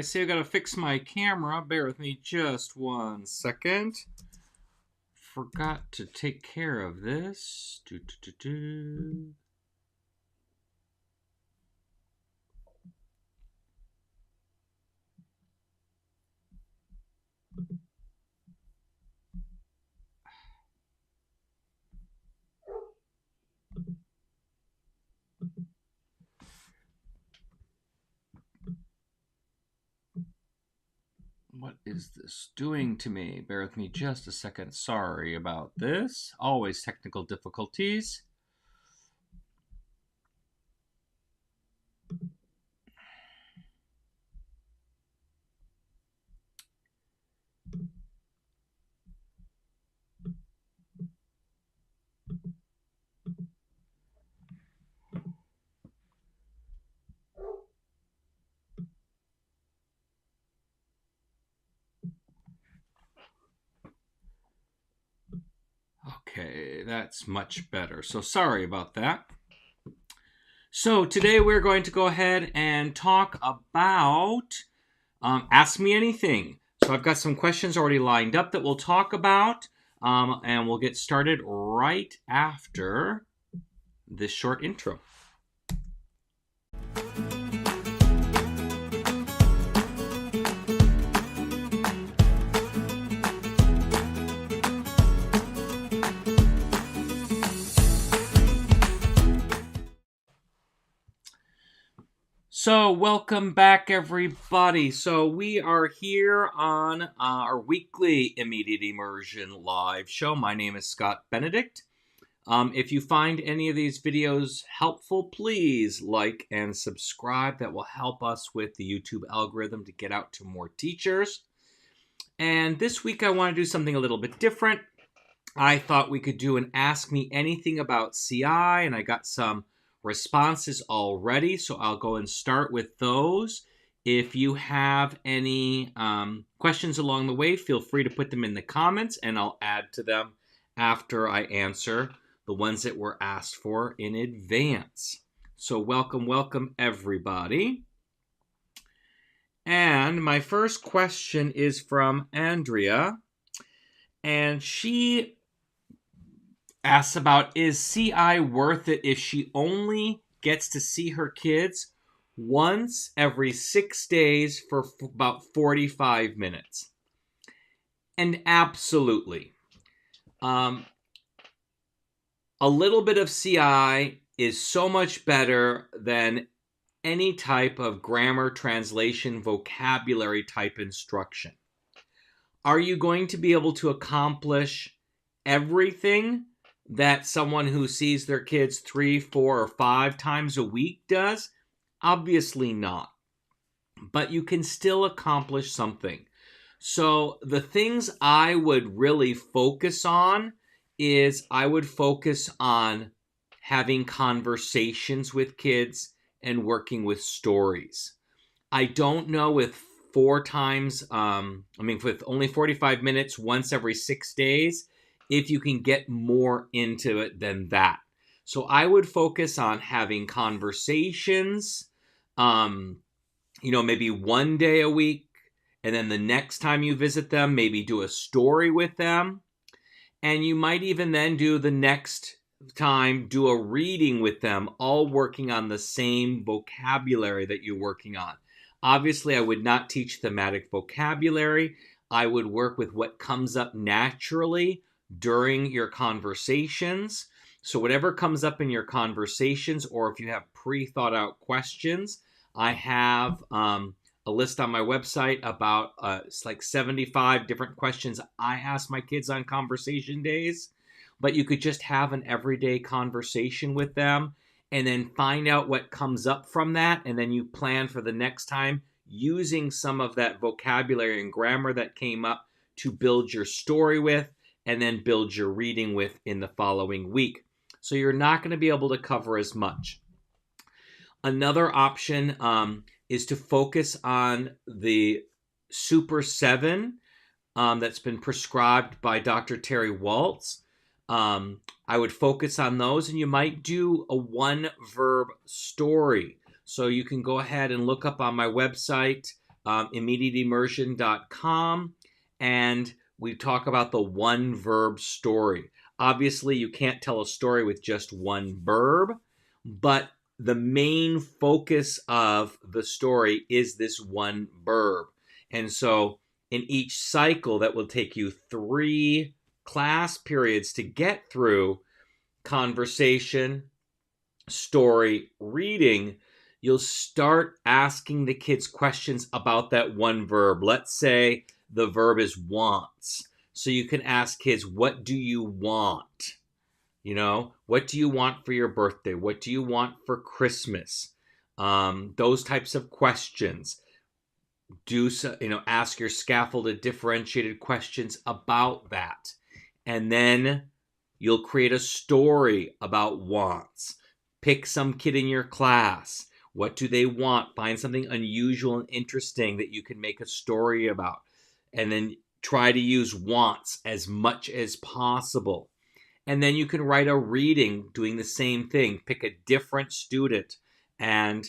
say I gotta fix my camera. Bear with me just 1 second. Forgot to take care of this. What is this doing to me? Bear with me just a second. Sorry about this. Always technical difficulties. Okay, that's much better. So sorry about that. So today we're going to go ahead and talk about Ask Me Anything. So I've got some questions already lined up that we'll talk about, and we'll get started right after this short intro. So welcome back, everybody. So we are here on our weekly Immediate Immersion live show. My name is Scott Benedict. If you find any of these videos helpful, please like and subscribe. That will help us with the YouTube algorithm to get out to more teachers. And this week I want to do something a little bit different. I thought we could do an Ask Me Anything about CI, and I got some responses already, so I'll go and start with those. If you have any questions along the way, feel free to put them in the comments, and I'll add to them after I answer the ones that were asked for in advance. So welcome, everybody. And my first question is from Andrea, and she asks about, is CI worth it if she only gets to see her kids once every 6 days for about 45 minutes? And absolutely. A little bit of CI is so much better than any type of grammar, translation, vocabulary type instruction. Are you going to be able to accomplish everything that someone who sees their kids 3, 4, or 5 times a week does? Obviously not. But you can still accomplish something. So the things I would really focus on is I would focus on having conversations with kids and working with stories. I don't know with 4 times, with only 45 minutes once every 6 days, if you can get more into it than that. So I would focus on having conversations, maybe 1 day a week, and then the next time you visit them, maybe do a story with them. And you might even then do the next time, do a reading with them, all working on the same vocabulary that you're working on. Obviously, I would not teach thematic vocabulary. I would work with what comes up naturally during your conversations. So whatever comes up in your conversations, or if you have pre-thought out questions, I have a list on my website about it's like 75 different questions I ask my kids on conversation days. But you could just have an everyday conversation with them and then find out what comes up from that, and then you plan for the next time using some of that vocabulary and grammar that came up to build your story with, and then build your reading with in the following week. So you're not going to be able to cover as much. Another option is to focus on the Super 7 that's been prescribed by Dr. Terry Waltz. I would focus on those, and you might do a 1-verb story. So you can go ahead and look up on my website immediateimmersion.com, and we talk about the one verb story. Obviously, you can't tell a story with just one verb, but the main focus of the story is this one verb. And so in each cycle, that will take you 3 class periods to get through: conversation, story, reading. You'll start asking the kids questions about that one verb. Let's say the verb is wants. So you can ask kids, what do you want? What do you want for your birthday? What do you want for Christmas? Those types of questions. Ask your scaffolded, differentiated questions about that. And then you'll create a story about wants. Pick some kid in your class. What do they want? Find something unusual and interesting that you can make a story about. And then try to use wants as much as possible. And then you can write a reading doing the same thing. Pick a different student and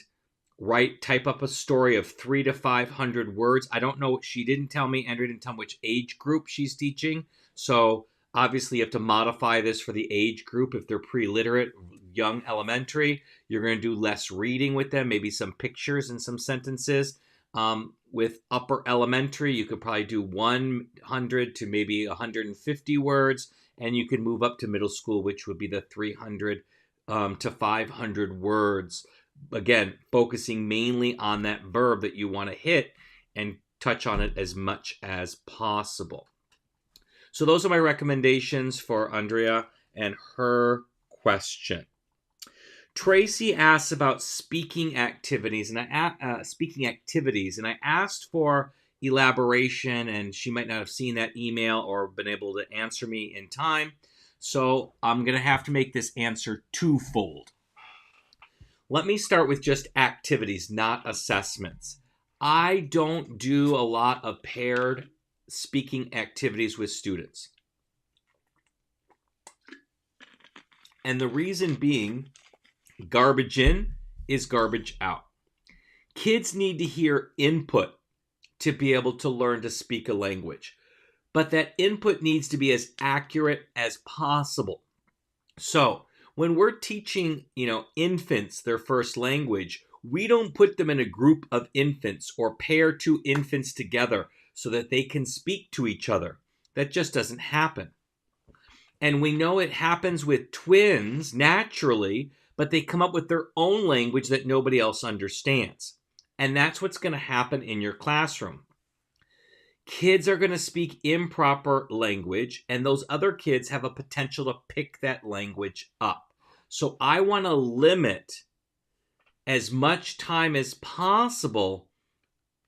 type up a story of 300 to 500 words. I don't know. She didn't tell me, Andrea didn't tell me which age group she's teaching. So obviously you have to modify this for the age group. If they're pre-literate, young elementary, you're going to do less reading with them, maybe some pictures and some sentences. With upper elementary, you could probably do 100 to maybe 150 words. And you can move up to middle school, which would be the 300 to 500 words. Again, focusing mainly on that verb that you want to hit and touch on it as much as possible. So those are my recommendations for Andrea and her question. Tracy asks about speaking activities, and I asked for elaboration, and she might not have seen that email or been able to answer me in time. So I'm going to have to make this answer twofold. Let me start with just activities, not assessments. I don't do a lot of paired speaking activities with students. And the reason being, garbage in is garbage out. Kids need to hear input to be able to learn to speak a language. But that input needs to be as accurate as possible. So when we're teaching, infants their first language, we don't put them in a group of infants or pair 2 infants together so that they can speak to each other. That just doesn't happen. And we know it happens with twins naturally, but they come up with their own language that nobody else understands. And that's what's going to happen in your classroom. Kids are going to speak improper language, and those other kids have a potential to pick that language up. So I want to limit as much time as possible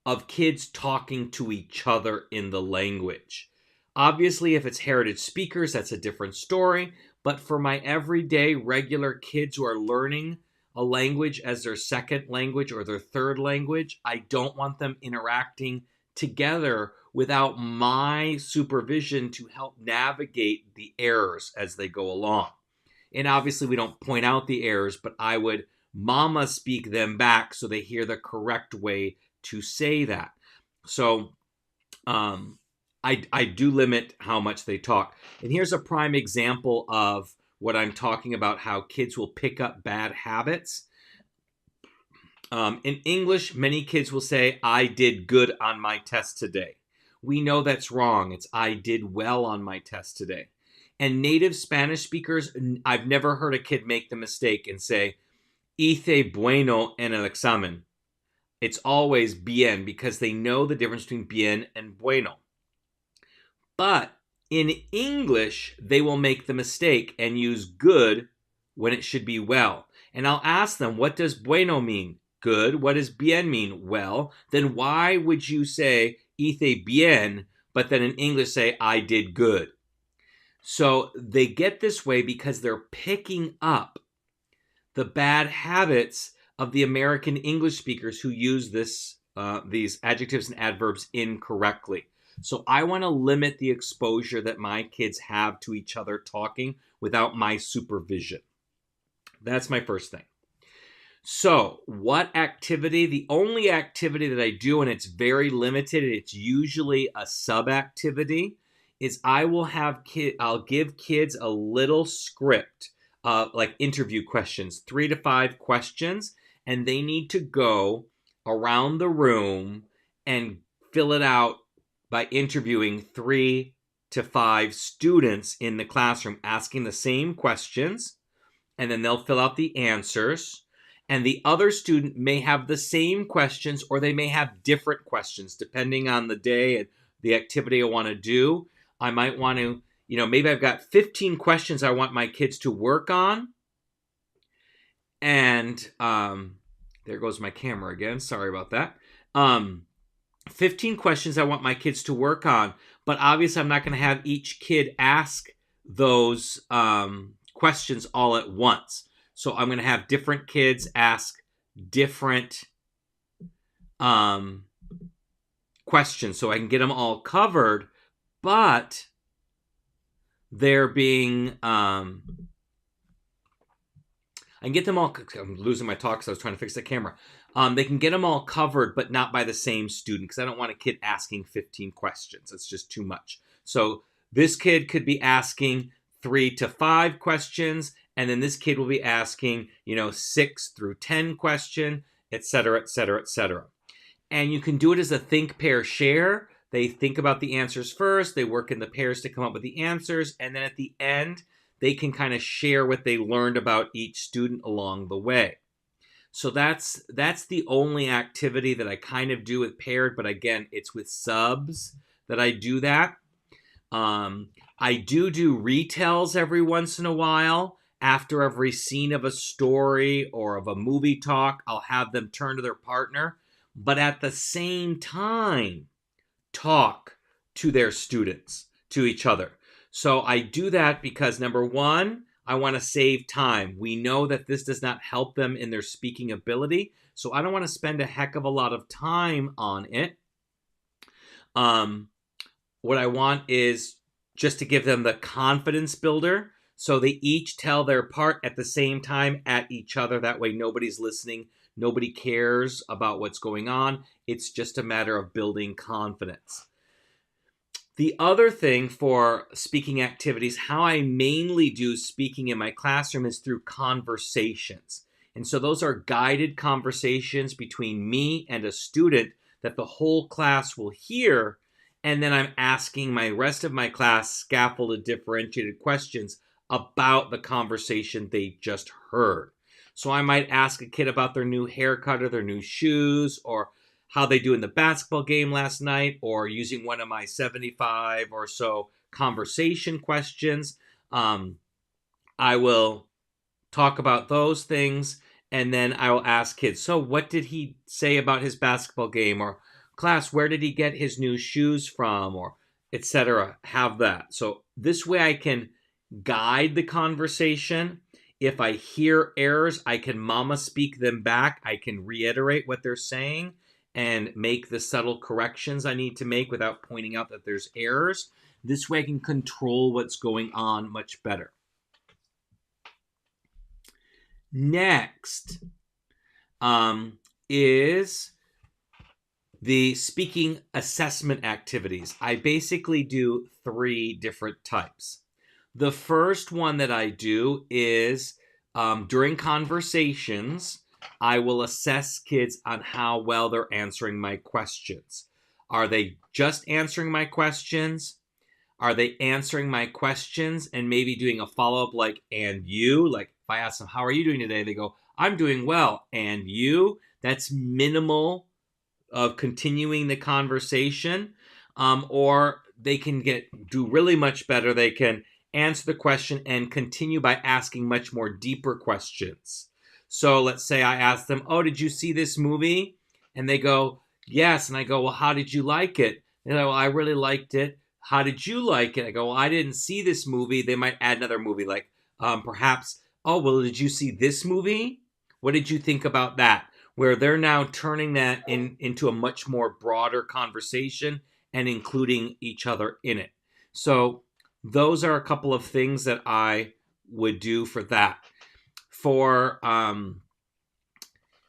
of kids talking to each other in the language. Obviously, if it's heritage speakers, that's a different story. But for my everyday regular kids who are learning a language as their second language or their third language, I don't want them interacting together without my supervision to help navigate the errors as they go along. And obviously we don't point out the errors, but I would mama speak them back so they hear the correct way to say that. So I do limit how much they talk. And here's a prime example of what I'm talking about, how kids will pick up bad habits. In English, many kids will say, I did good on my test today. We know that's wrong. It's I did well on my test today. And native Spanish speakers, I've never heard a kid make the mistake and say, hice bueno en el examen. It's always bien, because they know the difference between bien and bueno. But in English, they will make the mistake and use good when it should be well. And I'll ask them, what does bueno mean? Good. What does bien mean? Well. Then why would you say hice bien, but then in English say I did good? So they get this way because they're picking up the bad habits of the American English speakers who use these adjectives and adverbs incorrectly. So I want to limit the exposure that my kids have to each other talking without my supervision. That's my first thing. So, what activity? The only activity that I do, and it's very limited, it's usually a sub activity, is I'll give kids a little script, like interview questions, 3 to 5 questions, and they need to go around the room and fill it out by interviewing 3 to 5 students in the classroom, asking the same questions, and then they'll fill out the answers. And the other student may have the same questions, or they may have different questions depending on the day and the activity I want to do. I might want to, maybe I've got 15 questions I want my kids to work on. And there goes my camera again. Sorry about that. 15 questions I want my kids to work on. But obviously, I'm not going to have each kid ask those questions all at once. So I'm going to have different kids ask different questions so I can get them all covered, but they're being... I can get them all... I'm losing my talk because I was trying to fix the camera. They can get them all covered, but not by the same student, because I don't want a kid asking 15 questions. It's just too much. So this kid could be asking 3 to 5 questions, and then this kid will be asking, 6 through 10 question, etc., etc., etc. And you can do it as a think, pair, share. They think about the answers first. They work in the pairs to come up with the answers. And then at the end, they can kind of share what they learned about each student along the way. So that's the only activity that I kind of do with paired. But again, it's with subs that I do that. I do retells every once in a while. After every scene of a story or of a movie talk, I'll have them turn to their partner, but at the same time, talk to their students, to each other. So I do that because, number one, I want to save time. We know that this does not help them in their speaking ability, so I don't want to spend a heck of a lot of time on it. What I want is just to give them the confidence builder. So they each tell their part at the same time at each other. That way nobody's listening. Nobody cares about what's going on. It's just a matter of building confidence. The other thing for speaking activities, how I mainly do speaking in my classroom, is through conversations. And so those are guided conversations between me and a student that the whole class will hear. And then I'm asking my rest of my class scaffolded, differentiated questions about the conversation they just heard. So I might ask a kid about their new haircut or their new shoes, or how they do in the basketball game last night, or using one of my 75 or so conversation questions. I will talk about those things, and then I will ask kids, so what did he say about his basketball game? Or class, where did he get his new shoes from? Or etc. Have that. So this way I can guide the conversation. If I hear errors, I can mama speak them back. I can reiterate what they're saying and make the subtle corrections I need to make without pointing out that there's errors. This way I can control what's going on much better. Next is the speaking assessment activities. I basically do 3 different types. The first one that I do is during conversations, I will assess kids on how well they're answering my questions. Are they just answering my questions? Are they answering my questions and maybe doing a follow-up like, and you? Like if I ask them, how are you doing today? They go, I'm doing well. And you? That's minimal of continuing the conversation. Or they can do really much better. They can answer the question and continue by asking much more deeper questions. So let's say I ask them, oh, did you see this movie? And they go, yes. And I go, well, how did you like it? And they go, well, I really liked it. How did you like it? I go, well, I didn't see this movie. They might add another movie, like perhaps, oh, well, did you see this movie? What did you think about that? Where they're now turning that into a much more broader conversation and including each other in it. So those are a couple of things that I would do for that. For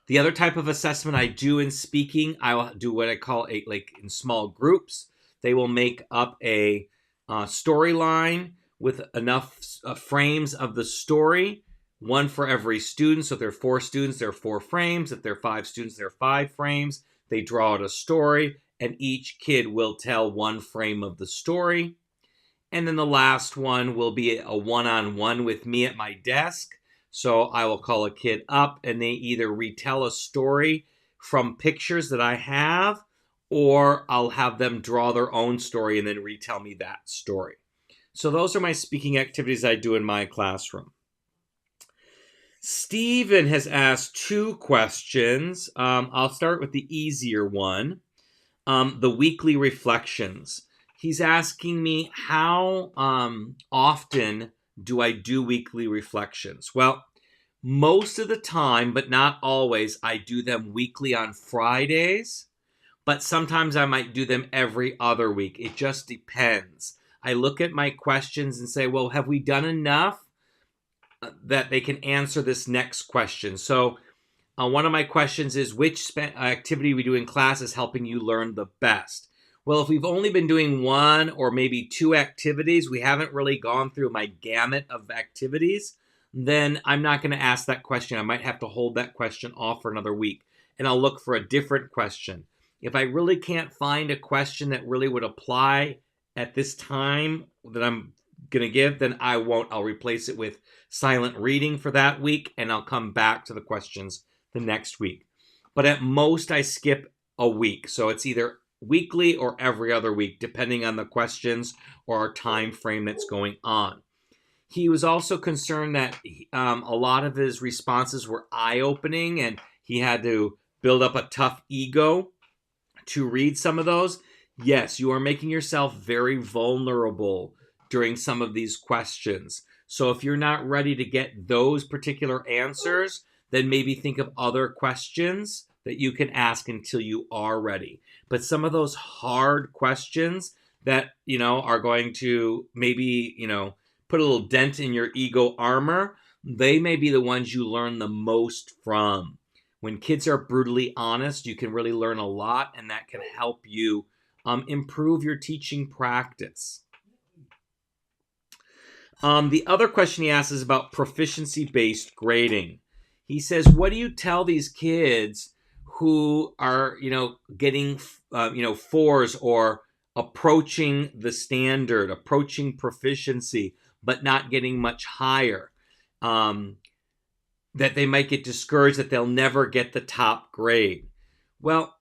The other type of assessment I do in speaking, I will do what I call like in small groups. They will make up a storyline with enough frames of the story, one for every student. So if there are 4 students, there are 4 frames. If there are 5 students, there are 5 frames. They draw out a story, and each kid will tell 1 frame of the story. And then the last one will be a one-on-one with me at my desk. So I will call a kid up, and they either retell a story from pictures that I have, or I'll have them draw their own story and then retell me that story. So those are my speaking activities I do in my classroom. Stephen has asked 2 questions. I'll start with the easier one, the weekly reflections. He's asking me how often do I do weekly reflections? Well, most of the time, but not always, I do them weekly on Fridays, but sometimes I might do them every other week. It just depends. I look at my questions and say, well, have we done enough that they can answer this next question? So one of my questions is, which activity we do in class is helping you learn the best? Well, if we've only been doing 1 or maybe 2 activities, we haven't really gone through my gamut of activities, then I'm not going to ask that question. I might have to hold that question off for another week, and I'll look for a different question. If I really can't find a question that really would apply at this time that I'm going to give, then I won't. I'll replace it with silent reading for that week, and I'll come back to the questions the next week. But at most, I skip a week. So it's either weekly or every other week, depending on the questions or our time frame that's going on. He was also concerned that a lot of his responses were eye-opening, and he had to build up a tough ego to read some of those. Yes, you are making yourself very vulnerable during some of these questions. So if you're not ready to get those particular answers, then maybe think of other questions that you can ask until you are ready. But some of those hard questions that, are going to maybe, put a little dent in your ego armor, they may be the ones you learn the most from. When kids are brutally honest, you can really learn a lot, and that can help you improve your teaching practice. The other question he asks is about proficiency-based grading. He says, what do you tell these kids who are, getting, 4s or approaching the standard, approaching proficiency, but not getting much higher? That they might get discouraged, that they'll never get the top grade. Well,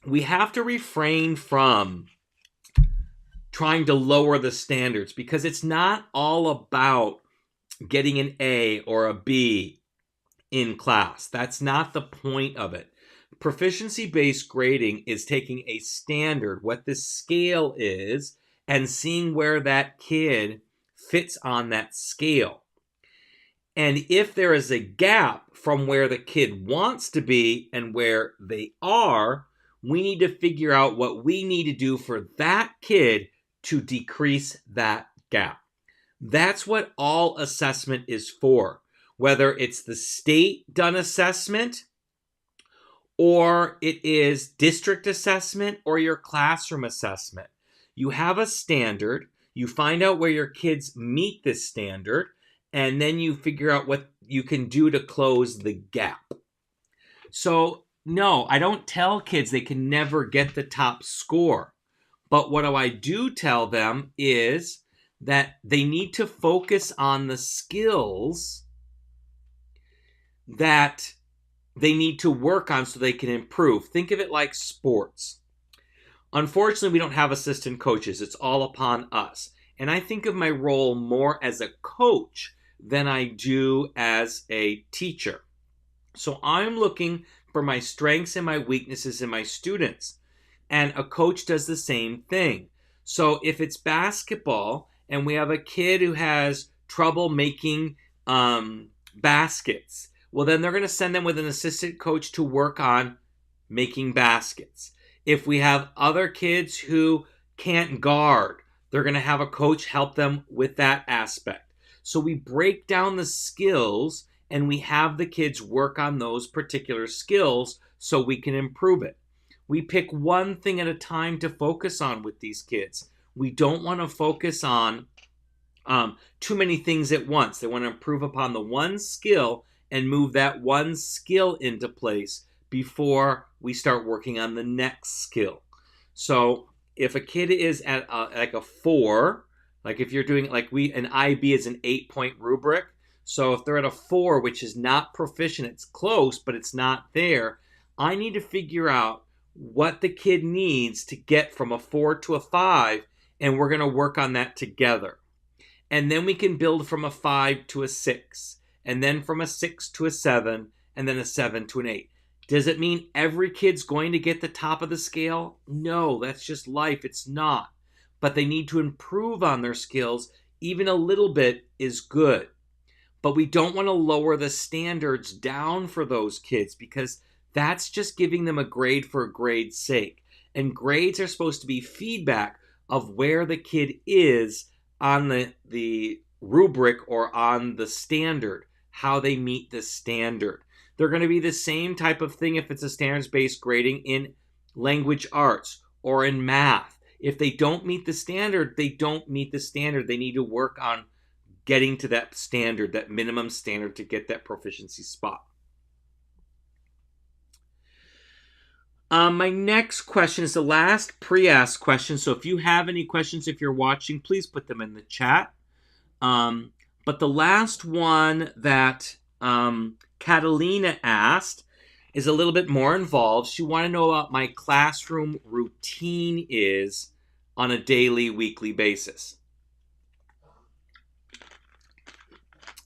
we have to refrain from trying to lower the standards, because it's not all about getting an A or a B in class. That's not the point of it. Proficiency-based grading is taking a standard, what this scale is, and seeing where that kid fits on that scale. And if there is a gap from where the kid wants to be and where they are, we need to figure out what we need to do for that kid to decrease that gap. That's what all assessment is for. Whether it's the state-done assessment, or it is district assessment, or your classroom assessment. You have a standard, you find out where your kids meet this standard, and then you figure out what you can do to close the gap. So, no, I don't tell kids they can never get the top score. But what I do tell them is that they need to focus on the skills that they need to work on so they can improve. Think of it like sports. Unfortunately, we don't have assistant coaches. It's all upon us. And I think of my role more as a coach than I do as a teacher. So I'm looking for my strengths and my weaknesses in my students. And a coach does the same thing. So if it's basketball and we have a kid who has trouble making baskets, well, then they're going to send them with an assistant coach to work on making baskets. If we have other kids who can't guard, they're going to have a coach help them with that aspect. So we break down the skills and we have the kids work on those particular skills so we can improve it. We pick one thing at a time to focus on with these kids. We don't want to focus on too many things at once. They want to improve upon the one skill and move that one skill into place before we start working on the next skill. So if a kid is at like a 4, like if you're doing an IB is an 8-point rubric. So if they're at a 4, which is not proficient, it's close, but it's not there, I need to figure out what the kid needs to get from a 4 to a 5, and we're going to work on that together. And then we can build from a 5 to a 6, and then from a 6 to a 7, and then a 7 to an 8. Does it mean every kid's going to get the top of the scale? No, that's just life. It's not. But they need to improve on their skills. Even a little bit is good. But we don't want to lower the standards down for those kids, because that's just giving them a grade for a grade's sake. And grades are supposed to be feedback of where the kid is on the rubric or on the standard, how they meet the standard. They're going to be the same type of thing if it's a standards-based grading in language arts or in math. If they don't meet the standard, they don't meet the standard. They need to work on getting to that standard, that minimum standard, to get that proficiency spot. My next question is the last pre-asked question. So if you have any questions, if you're watching, please put them in the chat. But the last one that Catalina asked is a little bit more involved. She wanted to know what my classroom routine is on a daily, weekly basis.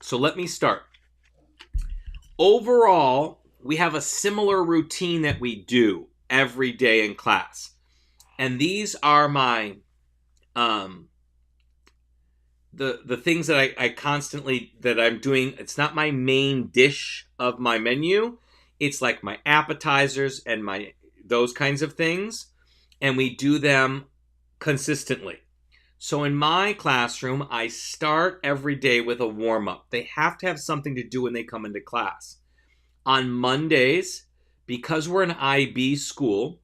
So let me start. Overall, we have a similar routine that we do every day in class. And these are my the things that I constantly, that I'm doing. It's not my main dish of my menu. It's like my appetizers and those kinds of things. And we do them consistently. So in my classroom, I start every day with a warm-up. They have to have something to do when they come into class. On Mondays, because we're an IB school,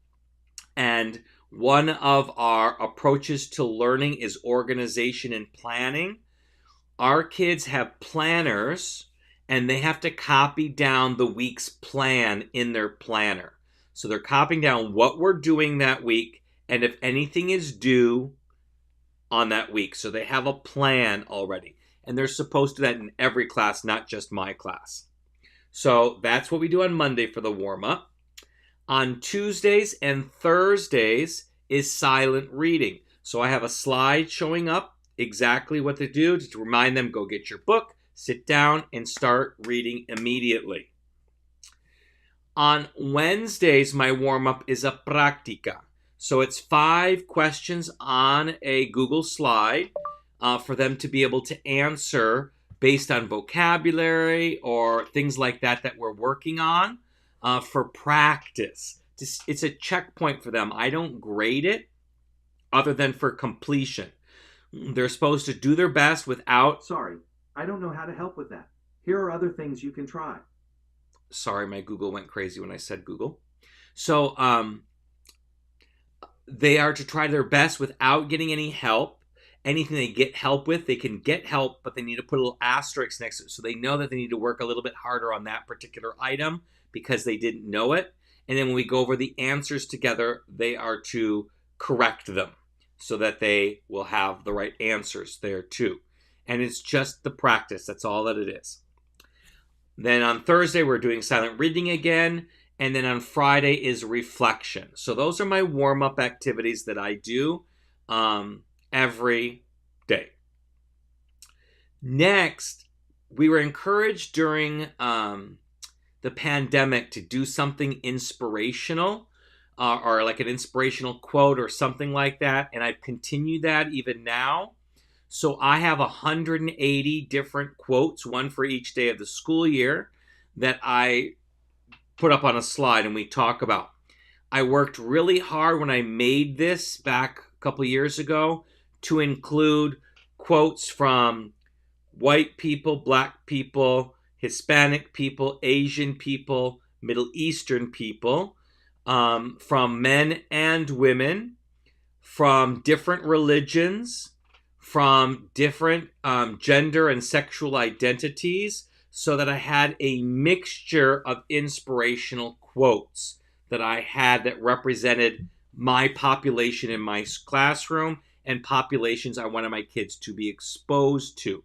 and one of our approaches to learning is organization and planning, our kids have planners, and they have to copy down the week's plan in their planner. So they're copying down what we're doing that week, and if anything is due on that week. So they have a plan already. And they're supposed to do that in every class, not just my class. So that's what we do on Monday for the warm-up. On Tuesdays and Thursdays is silent reading. So I have a slide showing up exactly what to do to remind them, go get your book, sit down, and start reading immediately. On Wednesdays, my warm-up is a practica. So it's 5 questions on a Google slide for them to be able to answer based on vocabulary or things like that that we're working on for practice. It's a checkpoint for them. I don't grade it other than for completion. They're supposed to do their best without... Sorry, I don't know how to help with that. Here are other things you can try. Sorry, my Google went crazy when I said Google. So they are to try their best without getting any help. Anything they get help with, they can get help, but they need to put a little asterisk next to it so they know that they need to work a little bit harder on that particular item because they didn't know it. And then when we go over the answers together, they are to correct them so that they will have the right answers there too. And it's just the practice. That's all that it is. Then on Thursday, we're doing silent reading again. And then on Friday is reflection. So those are my warm-up activities that I do every day. Next, we were encouraged during the pandemic to do something inspirational or like an inspirational quote or something like that. And I've continued that even now. So I have 180 different quotes, one for each day of the school year, that I put up on a slide and we talk about. I worked really hard when I made this back a couple years ago to include quotes from white people, black people, Hispanic people, Asian people, Middle Eastern people, from men and women, from different religions, from different gender and sexual identities, so that I had a mixture of inspirational quotes that I had that represented my population in my classroom and populations I wanted my kids to be exposed to.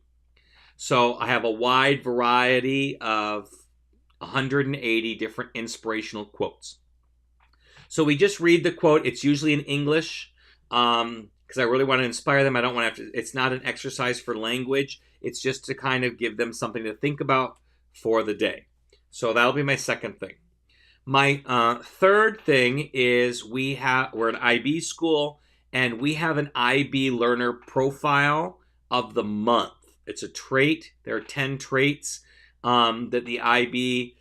So I have a wide variety of 180 different inspirational quotes. So we just read the quote. It's usually in English because I really want to inspire them. I don't want to have to, it's not an exercise for language. It's just to kind of give them something to think about for the day. So that'll be my second thing. My third thing is we're an IB school, and we have an IB learner profile of the month. It's a trait. There are 10 traits that the IB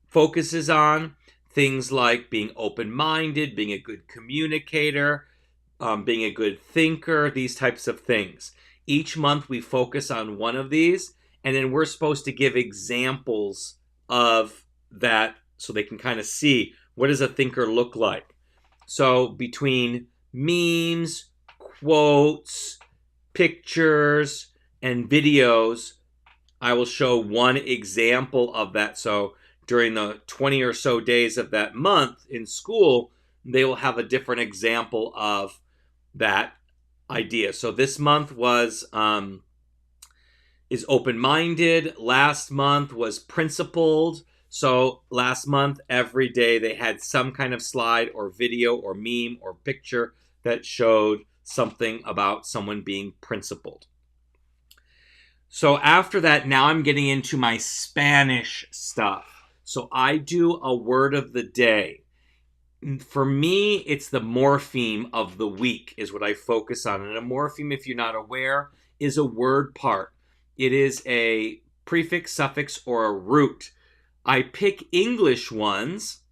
focuses on. Things like being open-minded, being a good communicator, being a good thinker, these types of things. Each month we focus on one of these, and then we're supposed to give examples of that so they can kind of see what does a thinker look like. So between memes, quotes, pictures, and videos, I will show one example of that. So during the 20 or so days of that month in school, they will have a different example of that idea. So this month is open-minded. Last month was principled. So last month, every day they had some kind of slide or video or meme or picture that showed something about someone being principled. So after that, now I'm getting into my Spanish stuff. So I do a word of the day. For me, it's the morpheme of the week is what I focus on. And a morpheme, if you're not aware, is a word part. It is a prefix, suffix, or a root. I pick English ones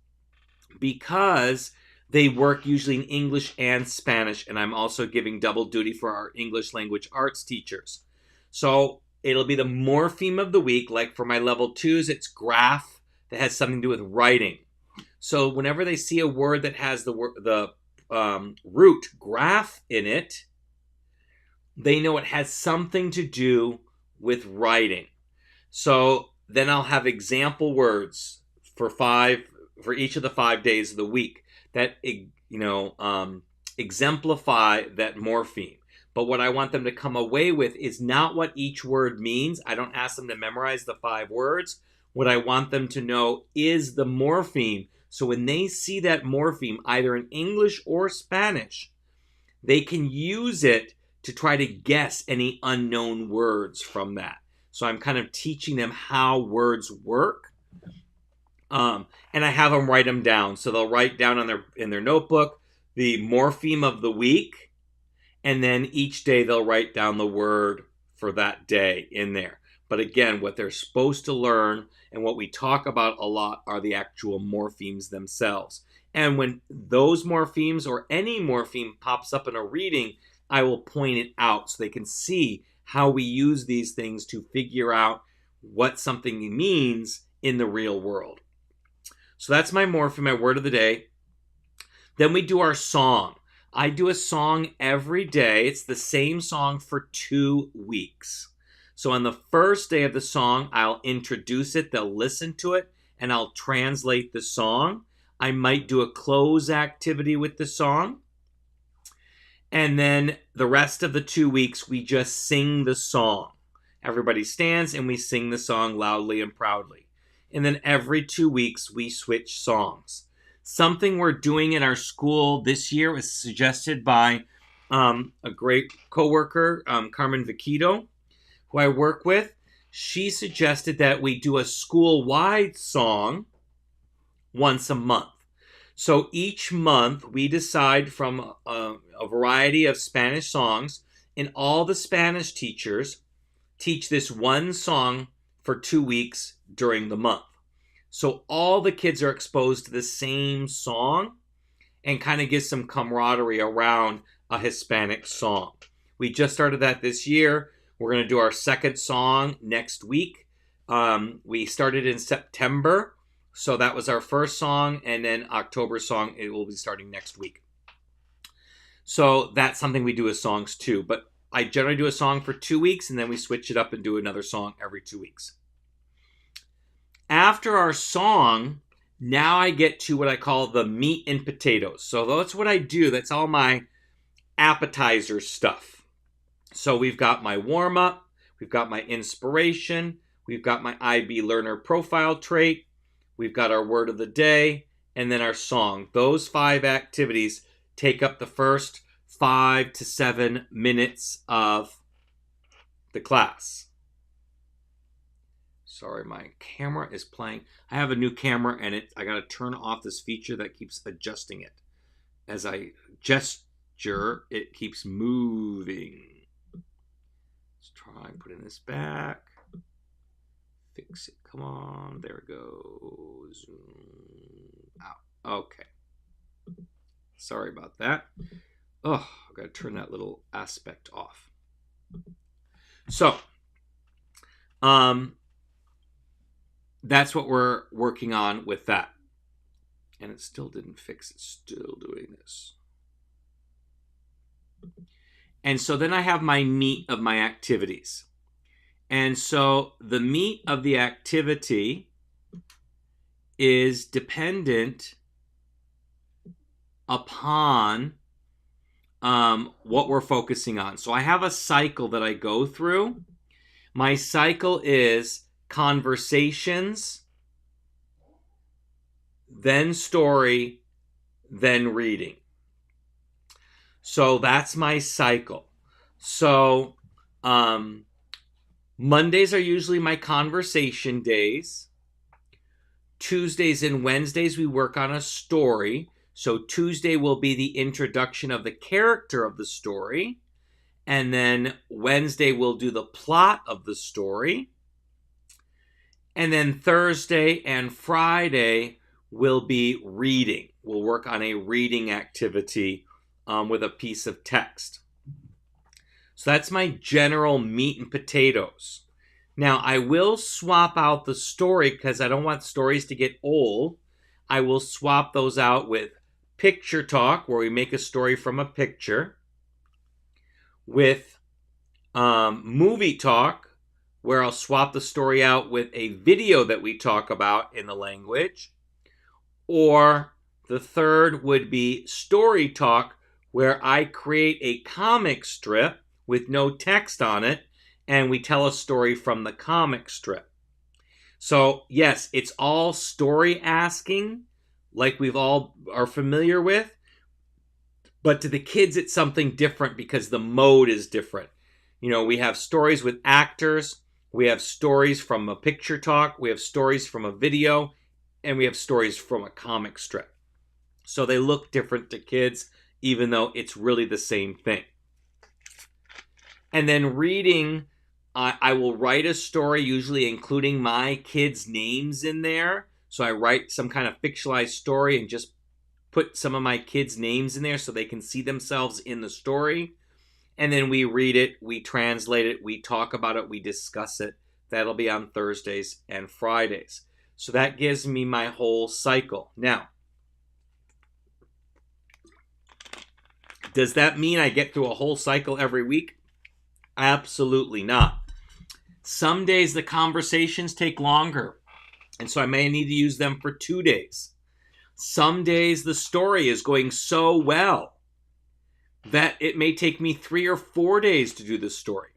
because they work usually in English and Spanish, and I'm also giving double duty for our English language arts teachers. So it'll be the morpheme of the week. Like for my level 2s, it's graph, that has something to do with writing. So whenever they see a word that has the root graph in it, they know it has something to do with writing. So then I'll have example words for each of the 5 days of the week that exemplify that morpheme. But what I want them to come away with is not what each word means. I don't ask them to memorize the 5 words. What I want them to know is the morpheme. So when they see that morpheme, either in English or Spanish, they can use it to try to guess any unknown words from that. So I'm kind of teaching them how words work. And I have them write them down. So they'll write down in their notebook the morpheme of the week. And then each day they'll write down the word for that day in there. But again, what they're supposed to learn and what we talk about a lot are the actual morphemes themselves. And when those morphemes or any morpheme pops up in a reading, I will point it out so they can see how we use these things to figure out what something means in the real world. So that's my morpheme, my word of the day. Then we do our song. I do a song every day. It's the same song for 2 weeks. So on the first day of the song, I'll introduce it, they'll listen to it, and I'll translate the song. I might do a close activity with the song. And then the rest of the 2 weeks, we just sing the song. Everybody stands and we sing the song loudly and proudly. And then every 2 weeks, we switch songs. Something we're doing in our school this year was suggested by a great coworker, Carmen Viquito, who I work with. She suggested that we do a school-wide song once a month. So each month we decide from a variety of Spanish songs, and all the Spanish teachers teach this one song for 2 weeks during the month. So all the kids are exposed to the same song and kind of get some camaraderie around a Hispanic song. We just started that this year. We're going to do our second song next week. We started in September, so that was our first song, and then October song, it will be starting next week. So that's something we do with songs too. But I generally do a song for 2 weeks, and then we switch it up and do another song every 2 weeks. After our song, now I get to what I call the meat and potatoes. So that's what I do. That's all my appetizer stuff. So we've got my warm-up, we've got my inspiration, we've got my IB learner profile trait, we've got our word of the day, and then our song. Those 5 activities take up the first 5 to 7 minutes of the class. Sorry, my camera is playing. I have a new camera, and I got to turn off this feature that keeps adjusting it. As I gesture, it keeps moving. Let's try putting this back. Fix it. Come on. There we go. Zoom out. Okay. Sorry about that. Oh, I've got to turn that little aspect off. So, that's what we're working on with that. And it still didn't fix it. Still doing this. And so then I have my meat of my activities. And so the meat of the activity is dependent upon what we're focusing on. So I have a cycle that I go through. My cycle is conversations, then story, then reading. So that's my cycle. So Mondays are usually my conversation days. Tuesdays and Wednesdays we work on a story. So Tuesday will be the introduction of the character of the story. And then Wednesday we'll do the plot of the story. And then Thursday and Friday will be reading. We'll work on a reading activity with a piece of text. So that's my general meat and potatoes. Now, I will swap out the story because I don't want stories to get old. I will swap those out with picture talk, where we make a story from a picture, with movie talk, where I'll swap the story out with a video that we talk about in the language. Or the third would be story talk, where I create a comic strip with no text on it, and we tell a story from the comic strip. So yes, it's all story asking, like we've all are familiar with, but to the kids it's something different because the mode is different. You know, we have stories with actors, we have stories from a picture talk, we have stories from a video, and we have stories from a comic strip. So they look different to kids, even though it's really the same thing. And then reading, I will write a story, usually including my kids' names in there. So I write some kind of fictionalized story and just put some of my kids' names in there so they can see themselves in the story. And then we read it, we translate it, we talk about it, we discuss it. That'll be on Thursdays and Fridays. So that gives me my whole cycle. Now, does that mean I get through a whole cycle every week? Absolutely not. Some days the conversations take longer, and so I may need to use them for 2 days. Some days the story is going so well that it may take me 3 or 4 days to do the story.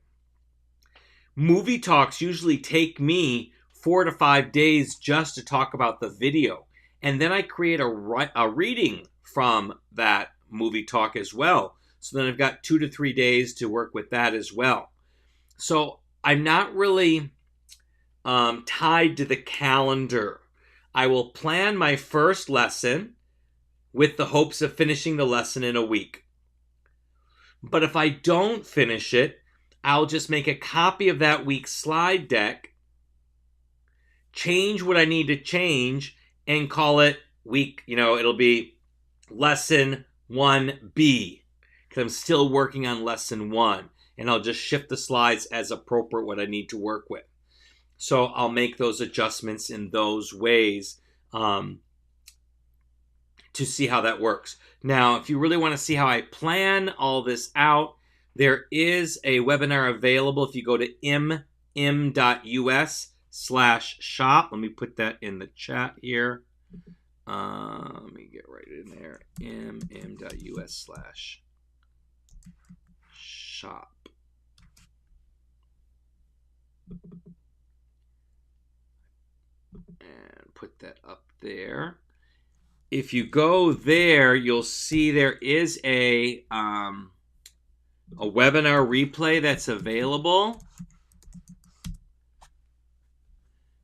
Movie talks usually take me 4 to 5 days just to talk about the video, and then I create a reading from that movie talk as well. So then I've got 2 to 3 days to work with that as well. So I'm not really tied to the calendar. I will plan my first lesson with the hopes of finishing the lesson in a week. But if I don't finish it, I'll just make a copy of that week's slide deck, change what I need to change, and call it week, it'll be lesson 1B. Because I'm still working on lesson 1. And I'll just shift the slides as appropriate what I need to work with. So I'll make those adjustments in those ways to see how that works. Now, if you really want to see how I plan all this out, there is a webinar available if you go to im.us/shop. Let me put that in the chat here. Let me get right in there. im.us/shop. And put that up there. If you go there, you'll see there is a webinar replay that's available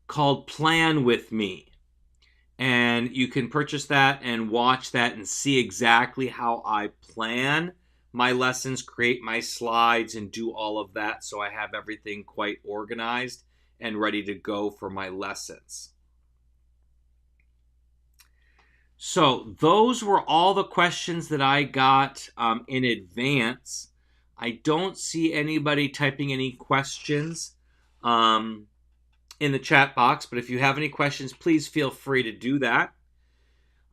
called Plan With Me. And you can purchase that and watch that and see exactly how I plan my lessons, create my slides, and do all of that so I have everything quite organized and ready to go for my lessons. So those were all the questions that I got in advance. I don't see anybody typing any questions in the chat box, but if you have any questions, please feel free to do that.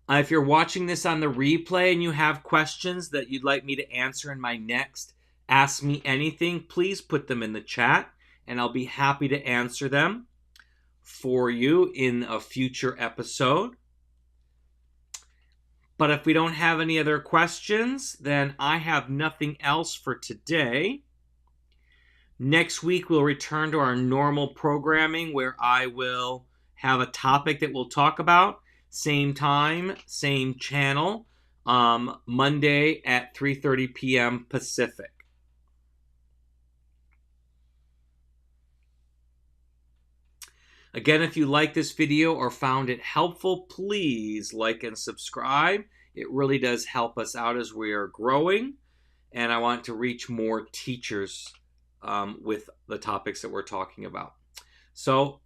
If you're watching this on the replay and you have questions that you'd like me to answer in my next Ask Me Anything, please put them in the chat, and I'll be happy to answer them for you in a future episode. But if we don't have any other questions, then I have nothing else for today. Next week, we'll return to our normal programming where I will have a topic that we'll talk about. Same time, same channel, Monday at 3:30 p.m. Pacific. Again, if you like this video or found it helpful, please like and subscribe. It really does help us out as we are growing, and I want to reach more teachers with the topics that we're talking about. So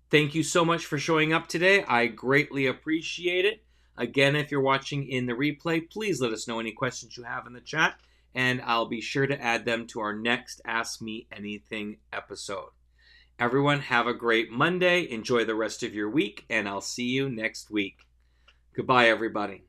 thank you so much for showing up today. I greatly appreciate it. Again, if you're watching in the replay, please let us know any questions you have in the chat, and I'll be sure to add them to our next Ask Me Anything episode. Everyone, have a great Monday. Enjoy the rest of your week, and I'll see you next week. Goodbye, everybody.